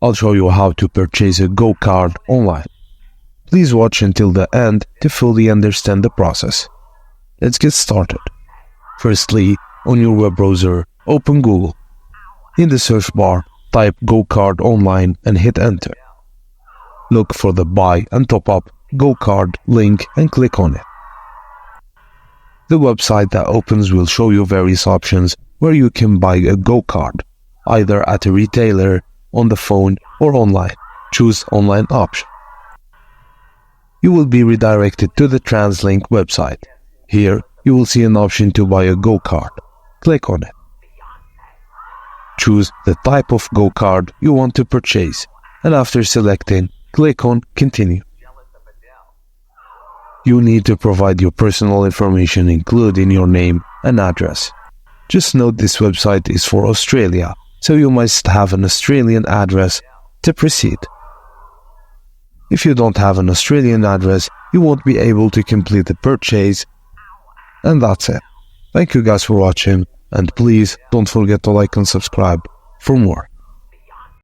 I'll show you how to purchase a go-kart online. Please watch until the end to fully understand the process. Let's get started. Firstly, on your web browser, open Google. In the search bar, type go-kart online and hit enter. Look for the buy and top up go-kart link and click on it. The website that opens will show you various options where you can buy a go-kart, either at a retailer, on the phone, or online. Choose online option. You will be redirected to the TransLink website. Here, you will see an option to buy a go-kart. Click on it. Choose the type of go-kart you want to purchase, and after selecting, click on Continue. You need to provide your personal information including your name and address. Just note this website is for Australia, so you must have an Australian address to proceed. If you don't have an Australian address, you won't be able to complete the purchase. And that's it. Thank you guys for watching, and please don't forget to like and subscribe for more.